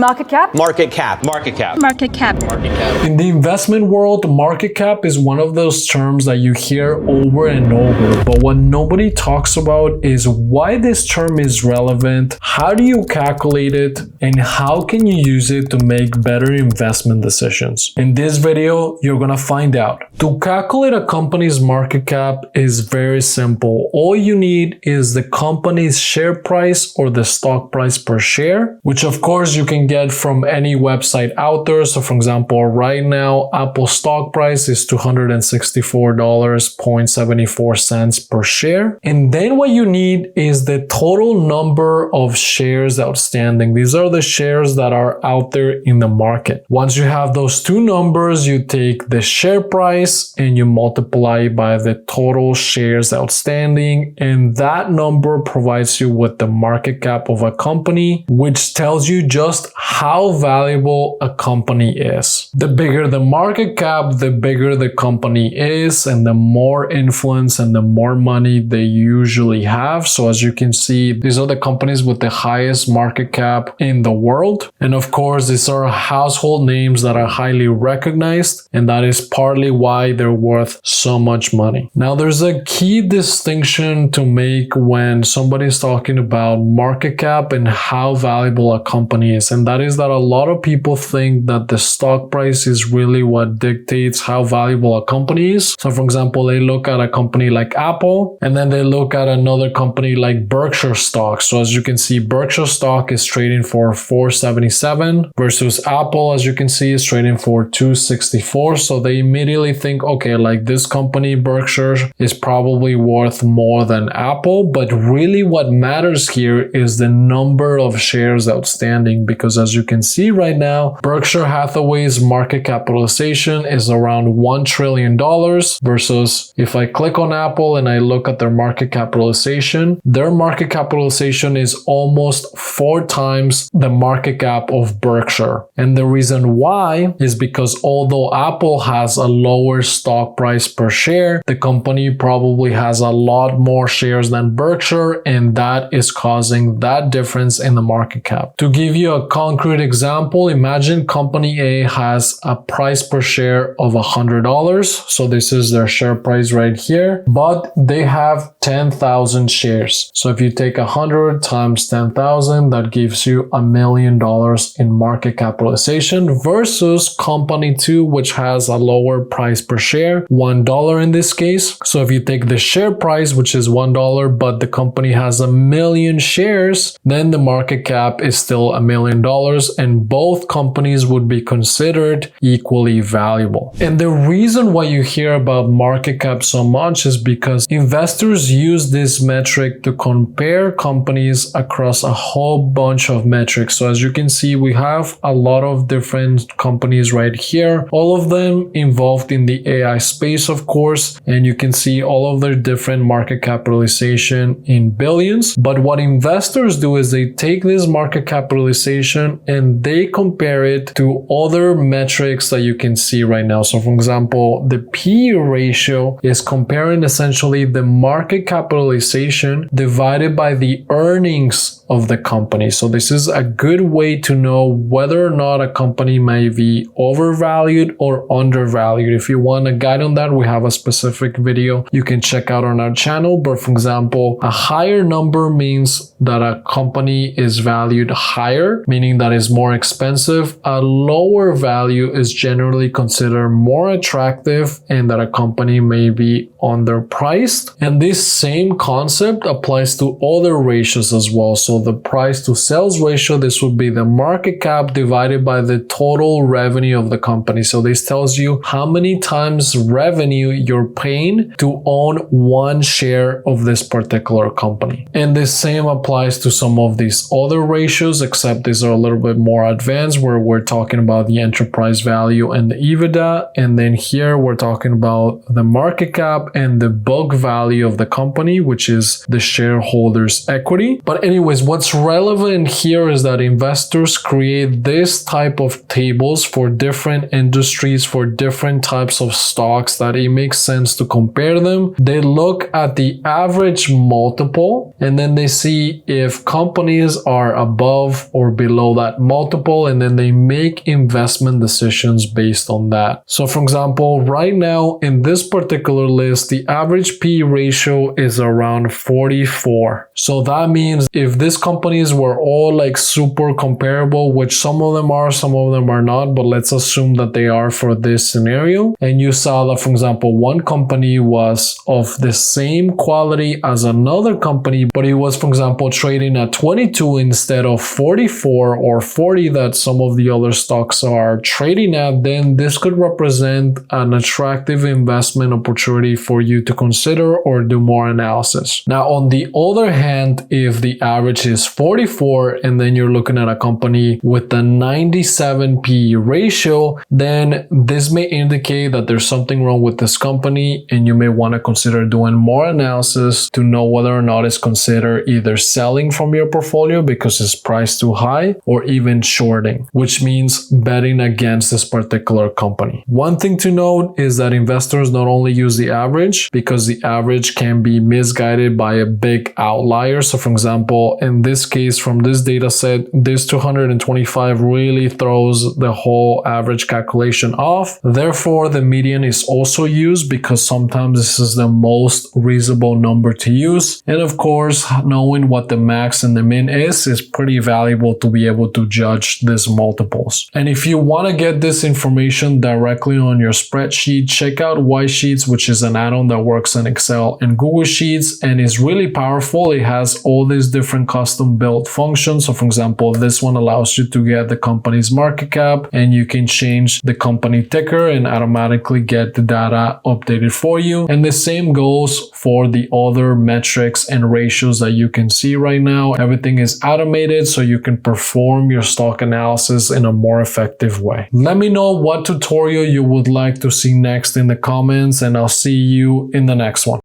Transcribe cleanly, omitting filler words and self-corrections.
Market cap? Market cap. Market cap. Market cap. Market cap. In the investment world, market cap is one of those terms that you hear over and over, but what nobody talks about is why this term is relevant, how do you calculate it, and how can you use it to make better investment decisions. In this video, you're gonna find out. To calculate a company's market cap is very simple. All you need is the company's share price or the stock price per share, which of course you can get from any website out there. So for example, right now, Apple stock price is $264.74 per share. And then what you need is the total number of shares outstanding. These are the shares that are out there in the market. Once you have those two numbers, you take the share price and you multiply by the total shares outstanding. And that number provides you with the market cap of a company, which tells you just how valuable a company is. The bigger the market cap, the bigger the company is, and the more influence and the more money they usually have. So as you can see, these are the companies with the highest market cap in the world. And of course, these are household names that are highly recognized, and that is partly why they're worth so much money. Now, there's a key distinction to make when somebody's talking about market cap and how valuable a company is, and that is that a lot of people think that the stock price is really what dictates how valuable a company is. So for example, they look at a company like Apple and then they look at another company like Berkshire stock. So as you can see, Berkshire stock is trading for $477 versus Apple, as you can see, is trading for $264. So they immediately think, okay, like this company Berkshire is probably worth more than Apple. But really what matters here is the number of shares outstanding, because as you can see right now, Berkshire Hathaway's market capitalization is around $1 trillion versus if I click on Apple and I look at their market capitalization is almost 4 times the market cap of Berkshire. And the reason why is because although Apple has a lower stock price per share, the company probably has a lot more shares than Berkshire, and that is causing that difference in the market cap. To give you a concrete example, imagine company A has a price per share of $100. So this is their share price right here, but they have 10,000 shares. So if you take 100 times 10,000, that gives you $1 million in market capitalization versus company 2, which has a lower price per share, $1 in this case. So if you take the share price, which is $1, but the company has 1 million shares, then the market cap is still $1 million, and both companies would be considered equally valuable. And the reason why you hear about market cap so much is because investors use this metric to compare companies across a whole bunch of metrics. So as you can see, we have a lot of different companies right here, all of them involved in the AI space, of course, and you can see all of their different market capitalization in billions. But what investors do is they take this market capitalization and they compare it to other metrics that you can see right now. So for example, the P/E ratio is comparing essentially the market capitalization divided by the earnings of the company. So this is a good way to know whether or not a company may be overvalued or undervalued. If you want a guide on that, we have a specific video you can check out on our channel. But for example, a higher number means that a company is valued higher, meaning that it's more expensive. A lower value is generally considered more attractive and that a company may be underpriced. And this same concept applies to other ratios as well. So the price to sales ratio, this would be the market cap divided by the total revenue of the company. So this tells you how many times revenue you're paying to own one share of this particular company. And the same applies to some of these other ratios, except these are a little bit more advanced, where we're talking about the enterprise value and the EBITDA. And then here we're talking about the market cap and the book value of the company, which is the shareholders' equity. But anyways, what's relevant here is that investors create this type of tables for different industries, for different types of stocks, that it makes sense to compare them. They look at the average multiple and then they see if companies are above or below below that multiple, and then they make investment decisions based on that. So for example, right now in this particular list, the average P ratio is around 44. So that means if these companies were all like super comparable, which some of them are, some of them are not, but let's assume that they are for this scenario, and you saw that, for example, one company was of the same quality as another company, but it was, for example, trading at 22 instead of 44 or 40 that some of the other stocks are trading at, then this could represent an attractive investment opportunity for you to consider or do more analysis. Now, on the other hand, if the average is 44 and then you're looking at a company with a 97 P ratio, then this may indicate that there's something wrong with this company and you may want to consider doing more analysis to know whether or not it's considered either selling from your portfolio because it's priced too high or even shorting, which means betting against this particular company. One thing to note is that investors not only use the average because the average can be misguided by a big outlier. So for example, in this case, from this data set, this 225 really throws the whole average calculation off. Therefore, the median is also used because sometimes this is the most reasonable number to use. And of course, knowing what the max and the min is pretty valuable to be able to judge these multiples. And if you want to get this information directly on your spreadsheet, check out Wisesheets, which is an add-on that works in Excel and Google Sheets and is really powerful. It has all these different custom built functions. So for example, this one allows you to get the company's market cap and you can change the company ticker and automatically get the data updated for you. And the same goes for the other metrics and ratios that you can see right now. Everything is automated so you can perform your stock analysis in a more effective way. Let me know what tutorial you would like to see next in the comments, and I'll see you in the next one.